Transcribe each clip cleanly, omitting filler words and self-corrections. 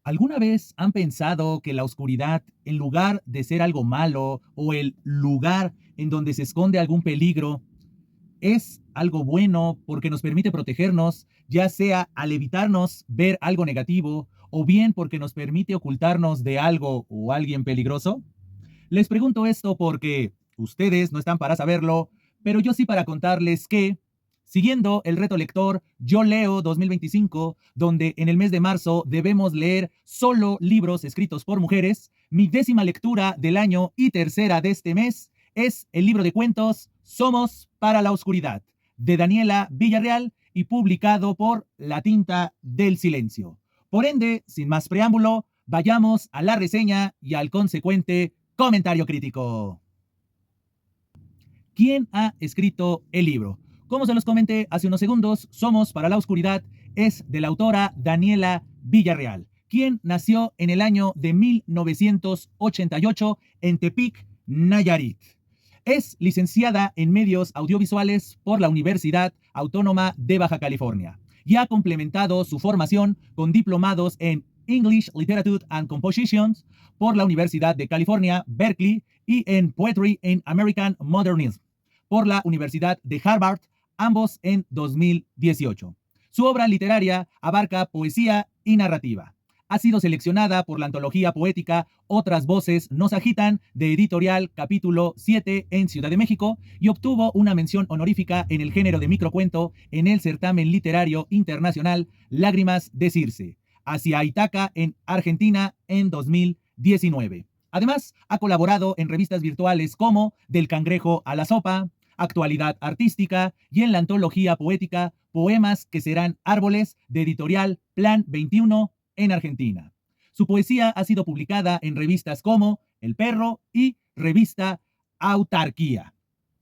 ¿Alguna vez han pensado que la oscuridad, en lugar de ser algo malo o el lugar en donde se esconde algún peligro, es algo bueno porque nos permite protegernos, ya sea al evitarnos ver algo negativo o bien porque nos permite ocultarnos de algo o alguien peligroso? Les pregunto esto porque ustedes no están para saberlo, pero yo sí para contarles que, siguiendo el reto lector Yo Leo 2025, donde en el mes de marzo debemos leer solo libros escritos por mujeres, mi décima lectura del año y tercera de este mes es el libro de cuentos Somos para la Oscuridad, de Daniela Villarreal y publicado por La Tinta del Silencio. Por ende, sin más preámbulo, vayamos a la reseña y al consecuente comentario crítico. ¿Quién ha escrito el libro? Como se los comenté hace unos segundos, Somos para la Oscuridad es de la autora Daniela Villarreal, quien nació en el año de 1988 en Tepic, Nayarit. Es licenciada en medios audiovisuales por la Universidad Autónoma de Baja California y ha complementado su formación con diplomados en English Literature and Compositions por la Universidad de California, Berkeley, y en Poetry in American Modernism por la Universidad de Harvard, ambos en 2018. Su obra literaria abarca poesía y narrativa. Ha sido seleccionada por la antología poética Otras Voces Nos Agitan, de Editorial Capítulo 7 en Ciudad de México, y obtuvo una mención honorífica en el género de microcuento en el certamen literario internacional Lágrimas de Circe, hacia Itaca en Argentina en 2019. Además, ha colaborado en revistas virtuales como Del Cangrejo a la Sopa, Actualidad Artística y en la antología poética Poemas que serán árboles, de Editorial Plan 21 en Argentina. Su poesía ha sido publicada en revistas como El Perro y revista Autarquía.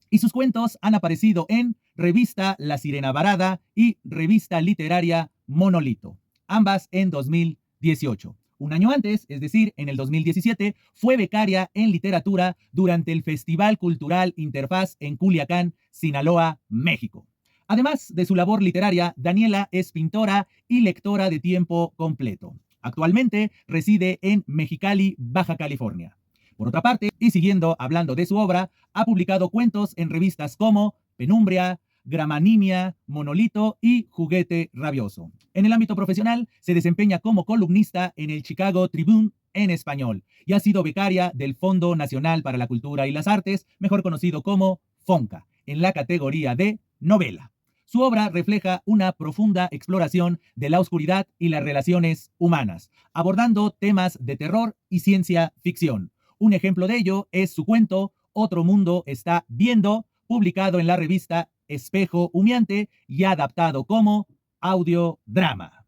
Y sus cuentos han aparecido en revista La Sirena Varada y revista literaria Monolito, ambas en 2018. Un año antes, es decir, en el 2017, fue becaria en literatura durante el Festival Cultural Interfaz en Culiacán, Sinaloa, México. Además de su labor literaria, Daniela es pintora y lectora de tiempo completo. Actualmente reside en Mexicali, Baja California. Por otra parte, y siguiendo hablando de su obra, ha publicado cuentos en revistas como Penumbria, Gramanimia, Monolito y Juguete Rabioso. En el ámbito profesional, se desempeña como columnista en el Chicago Tribune en español y ha sido becaria del Fondo Nacional para la Cultura y las Artes, mejor conocido como FONCA, en la categoría de novela. Su obra refleja una profunda exploración de la oscuridad y las relaciones humanas, abordando temas de terror y ciencia ficción. Un ejemplo de ello es su cuento Otro Mundo Está Viendo, publicado en la revista Espejo Humeante y adaptado como audiodrama.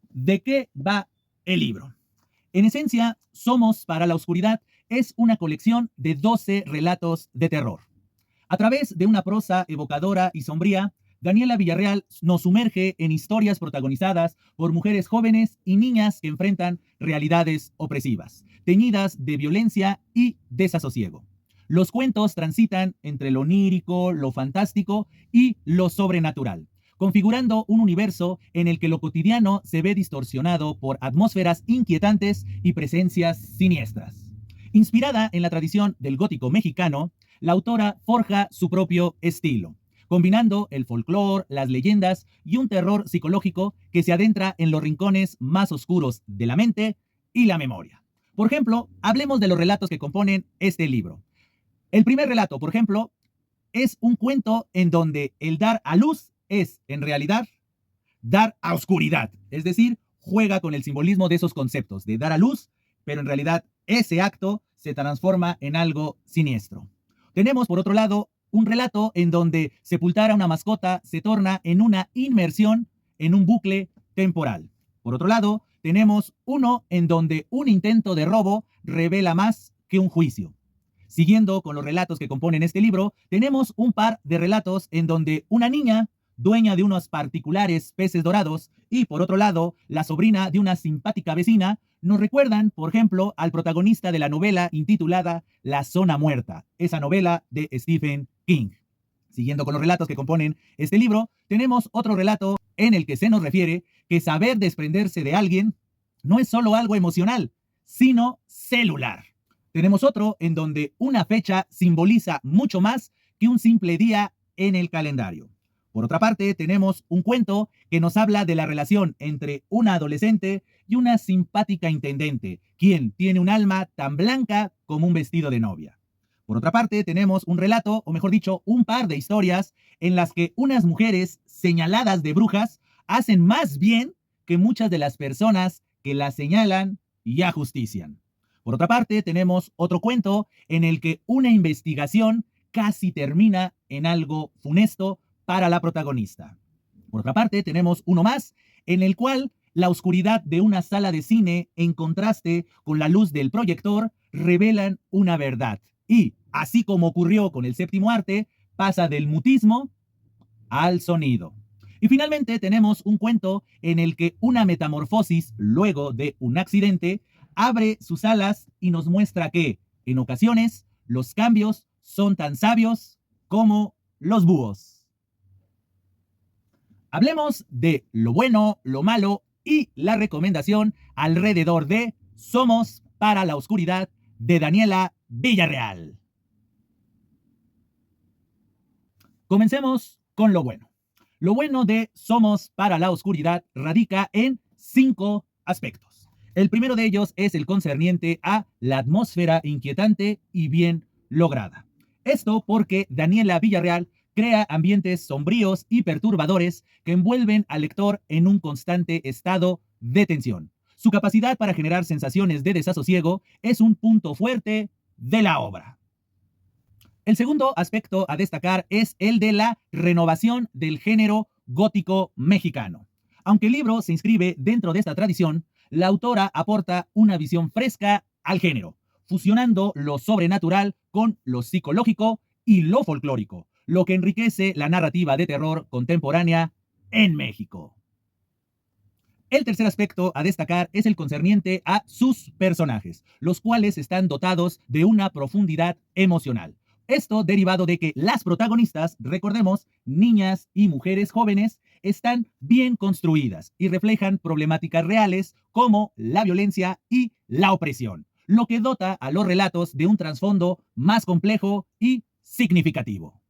¿De qué va el libro? En esencia, Somos para la Oscuridad es una colección de 12 relatos de terror. A través de una prosa evocadora y sombría, Daniela Villarreal nos sumerge en historias protagonizadas por mujeres jóvenes y niñas que enfrentan realidades opresivas, teñidas de violencia y desasosiego. Los cuentos transitan entre lo onírico, lo fantástico y lo sobrenatural, configurando un universo en el que lo cotidiano se ve distorsionado por atmósferas inquietantes y presencias siniestras. Inspirada en la tradición del gótico mexicano, la autora forja su propio estilo, combinando el folclore, las leyendas y un terror psicológico que se adentra en los rincones más oscuros de la mente y la memoria. Por ejemplo, hablemos de los relatos que componen este libro. El primer relato, por ejemplo, es un cuento en donde el dar a luz es, en realidad, dar a oscuridad. Es decir, juega con el simbolismo de esos conceptos, de dar a luz, pero en realidad ese acto se transforma en algo siniestro. Tenemos, por otro lado, un relato en donde sepultar a una mascota se torna en una inmersión en un bucle temporal. Por otro lado, tenemos uno en donde un intento de robo revela más que un juicio. Siguiendo con los relatos que componen este libro, tenemos un par de relatos en donde una niña, dueña de unos particulares peces dorados, y por otro lado, la sobrina de una simpática vecina, nos recuerdan, por ejemplo, al protagonista de la novela intitulada La Zona Muerta, esa novela de Stephen King. Siguiendo con los relatos que componen este libro, tenemos otro relato en el que se nos refiere que saber desprenderse de alguien no es solo algo emocional, sino celular. Tenemos otro en donde una fecha simboliza mucho más que un simple día en el calendario. Por otra parte, tenemos un cuento que nos habla de la relación entre una adolescente y una simpática intendente, quien tiene un alma tan blanca como un vestido de novia. Por otra parte, tenemos un relato, o mejor dicho, un par de historias en las que unas mujeres señaladas de brujas hacen más bien que muchas de las personas que las señalan y ajustician. Por otra parte, tenemos otro cuento en el que una investigación casi termina en algo funesto para la protagonista. Por otra parte, tenemos uno más en el cual la oscuridad de una sala de cine en contraste con la luz del proyector revelan una verdad. Y, así como ocurrió con el séptimo arte, pasa del mutismo al sonido. Y finalmente tenemos un cuento en el que una metamorfosis, luego de un accidente, abre sus alas y nos muestra que, en ocasiones, los cambios son tan sabios como los búhos. Hablemos de lo bueno, lo malo y la recomendación alrededor de Somos para la Oscuridad de Daniela Villarreal. Comencemos con lo bueno. Lo bueno de Somos para la Oscuridad radica en 5 aspectos. El primero de ellos es el concerniente a la atmósfera inquietante y bien lograda. Esto porque Daniela Villarreal crea ambientes sombríos y perturbadores que envuelven al lector en un constante estado de tensión. Su capacidad para generar sensaciones de desasosiego es un punto fuerte de la obra. El segundo aspecto a destacar es el de la renovación del género gótico mexicano. Aunque el libro se inscribe dentro de esta tradición, la autora aporta una visión fresca al género, fusionando lo sobrenatural con lo psicológico y lo folclórico, lo que enriquece la narrativa de terror contemporánea en México. El tercer aspecto a destacar es el concerniente a sus personajes, los cuales están dotados de una profundidad emocional. Esto derivado de que las protagonistas, recordemos, niñas y mujeres jóvenes, están bien construidas y reflejan problemáticas reales como la violencia y la opresión, lo que dota a los relatos de un trasfondo más complejo y significativo.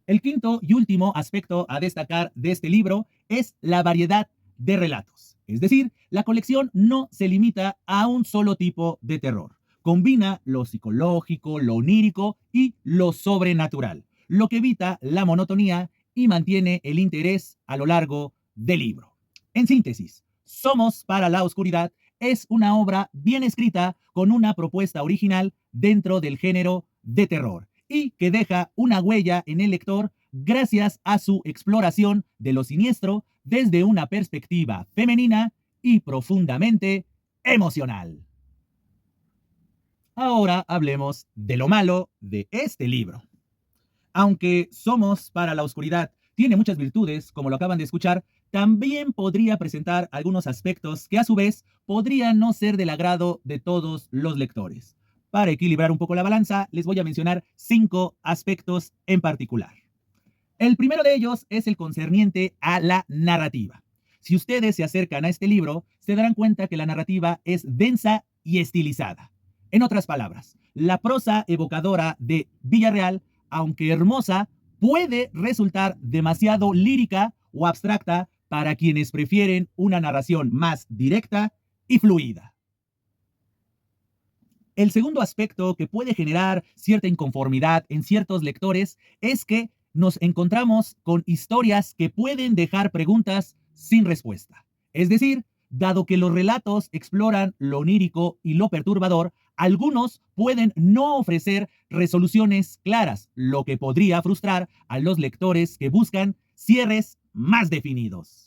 El quinto y último aspecto a destacar de este libro es la variedad de relatos. Es decir, la colección no se limita a un solo tipo de terror. Combina lo psicológico, lo onírico y lo sobrenatural, lo que evita la monotonía y mantiene el interés a lo largo del libro. En síntesis, Somos para la Oscuridad es una obra bien escrita con una propuesta original dentro del género de terror y que deja una huella en el lector gracias a su exploración de lo siniestro desde una perspectiva femenina y profundamente emocional. Ahora hablemos de lo malo de este libro. Aunque Somos para la Oscuridad tiene muchas virtudes, como lo acaban de escuchar, también podría presentar algunos aspectos que a su vez podrían no ser del agrado de todos los lectores. Para equilibrar un poco la balanza, les voy a mencionar 5 aspectos en particular. El primero de ellos es el concerniente a la narrativa. Si ustedes se acercan a este libro, se darán cuenta que la narrativa es densa y estilizada. En otras palabras, la prosa evocadora de Villarreal, aunque hermosa, puede resultar demasiado lírica o abstracta para quienes prefieren una narración más directa y fluida. El segundo aspecto que puede generar cierta inconformidad en ciertos lectores es que nos encontramos con historias que pueden dejar preguntas sin respuesta. Es decir, dado que los relatos exploran lo onírico y lo perturbador, algunos pueden no ofrecer resoluciones claras, lo que podría frustrar a los lectores que buscan cierres más definidos.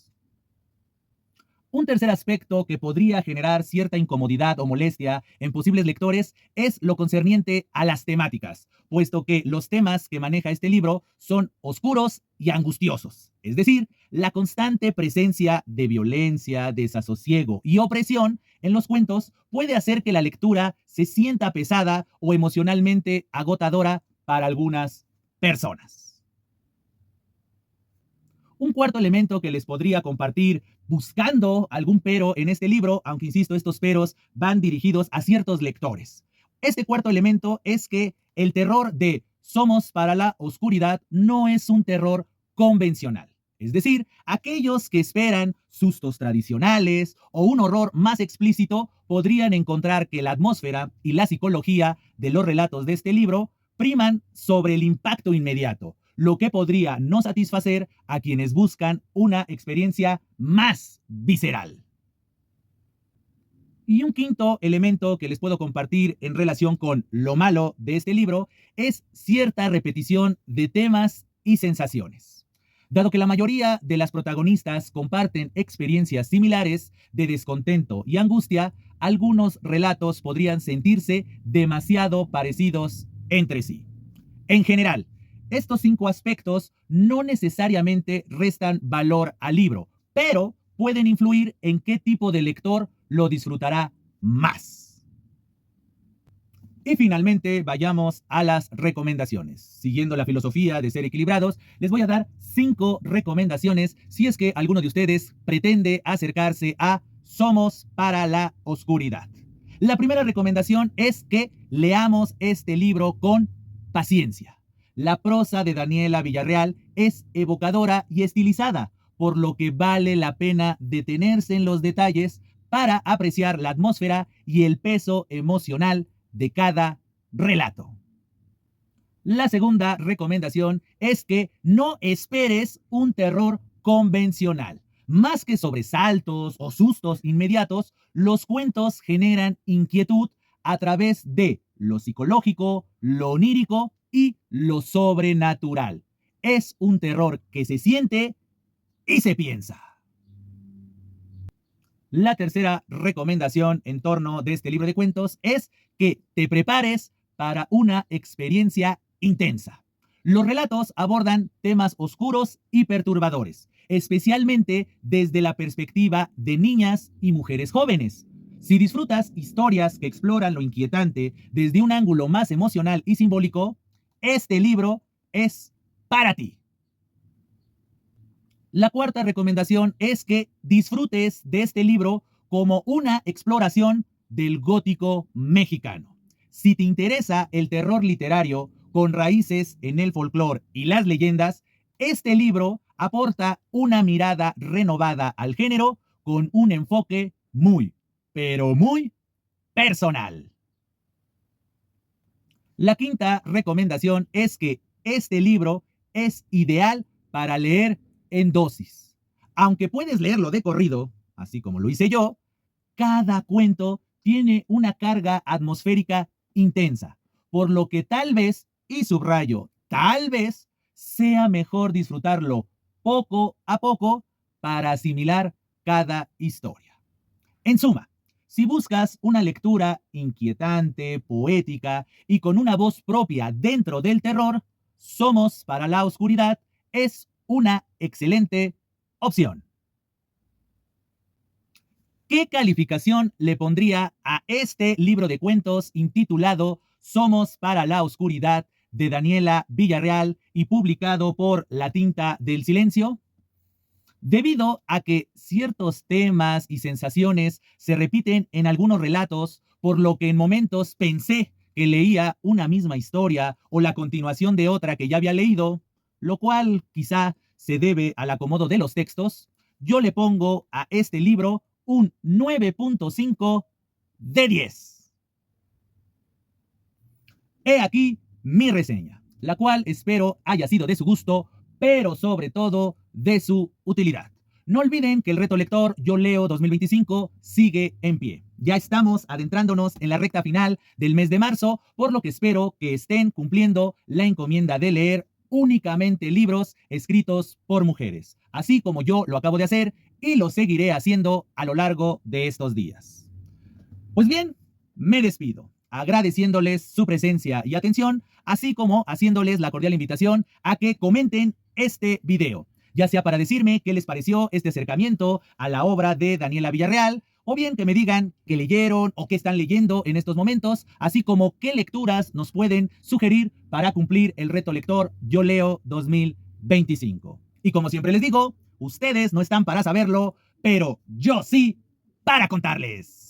Un tercer aspecto que podría generar cierta incomodidad o molestia en posibles lectores es lo concerniente a las temáticas, puesto que los temas que maneja este libro son oscuros y angustiosos. Es decir, la constante presencia de violencia, desasosiego y opresión en los cuentos puede hacer que la lectura se sienta pesada o emocionalmente agotadora para algunas personas. Un cuarto elemento que les podría compartir buscando algún pero en este libro, aunque insisto, estos peros van dirigidos a ciertos lectores. Este cuarto elemento es que el terror de Somos para la Oscuridad no es un terror convencional. Es decir, aquellos que esperan sustos tradicionales o un horror más explícito podrían encontrar que la atmósfera y la psicología de los relatos de este libro priman sobre el impacto inmediato, lo que podría no satisfacer a quienes buscan una experiencia más visceral. Y un quinto elemento que les puedo compartir en relación con lo malo de este libro es cierta repetición de temas y sensaciones. Dado que la mayoría de las protagonistas comparten experiencias similares de descontento y angustia, algunos relatos podrían sentirse demasiado parecidos entre sí. En general, estos 5 aspectos no necesariamente restan valor al libro, pero pueden influir en qué tipo de lector lo disfrutará más. Y finalmente, vayamos a las recomendaciones. Siguiendo la filosofía de ser equilibrados, les voy a dar 5 recomendaciones si es que alguno de ustedes pretende acercarse a Somos para la Oscuridad. La primera recomendación es que leamos este libro con paciencia. La prosa de Daniela Villarreal es evocadora y estilizada, por lo que vale la pena detenerse en los detalles para apreciar la atmósfera y el peso emocional de cada relato. La segunda recomendación es que no esperes un terror convencional. Más que sobresaltos o sustos inmediatos, los cuentos generan inquietud a través de lo psicológico, lo onírico y lo sobrenatural. Es un terror que se siente y se piensa. La tercera recomendación en torno de este libro de cuentos es que te prepares para una experiencia intensa. Los relatos abordan temas oscuros y perturbadores, especialmente desde la perspectiva de niñas y mujeres jóvenes. Si disfrutas historias que exploran lo inquietante desde un ángulo más emocional y simbólico, este libro es para ti. La cuarta recomendación es que disfrutes de este libro como una exploración del gótico mexicano. Si te interesa el terror literario con raíces en el folclore y las leyendas, este libro aporta una mirada renovada al género con un enfoque muy, pero muy personal. La quinta recomendación es que este libro es ideal para leer en dosis. Aunque puedes leerlo de corrido, así como lo hice yo, cada cuento tiene una carga atmosférica intensa, por lo que tal vez, y subrayo, tal vez sea mejor disfrutarlo poco a poco para asimilar cada historia. En suma, si buscas una lectura inquietante, poética y con una voz propia dentro del terror, Somos para la Oscuridad es una excelente opción. ¿Qué calificación le pondría a este libro de cuentos intitulado Somos para la Oscuridad de Daniela Villarreal y publicado por La Tinta del Silencio? Debido a que ciertos temas y sensaciones se repiten en algunos relatos, por lo que en momentos pensé que leía una misma historia o la continuación de otra que ya había leído, lo cual quizá se debe al acomodo de los textos, yo le pongo a este libro un 9.5 de 10. He aquí mi reseña, la cual espero haya sido de su gusto, pero sobre todo de su utilidad. No olviden que el reto lector Yo Leo 2025 sigue en pie. Ya estamos adentrándonos en la recta final del mes de marzo, por lo que espero que estén cumpliendo la encomienda de leer únicamente libros escritos por mujeres, así como yo lo acabo de hacer y lo seguiré haciendo a lo largo de estos días. Pues bien, me despido, agradeciéndoles su presencia y atención, así como haciéndoles la cordial invitación a que comenten este video, ya sea para decirme qué les pareció este acercamiento a la obra de Daniela Villarreal, o bien que me digan qué leyeron o qué están leyendo en estos momentos, así como qué lecturas nos pueden sugerir para cumplir el reto lector Yo Leo 2025. Y como siempre les digo, ustedes no están para saberlo, pero yo sí para contarles.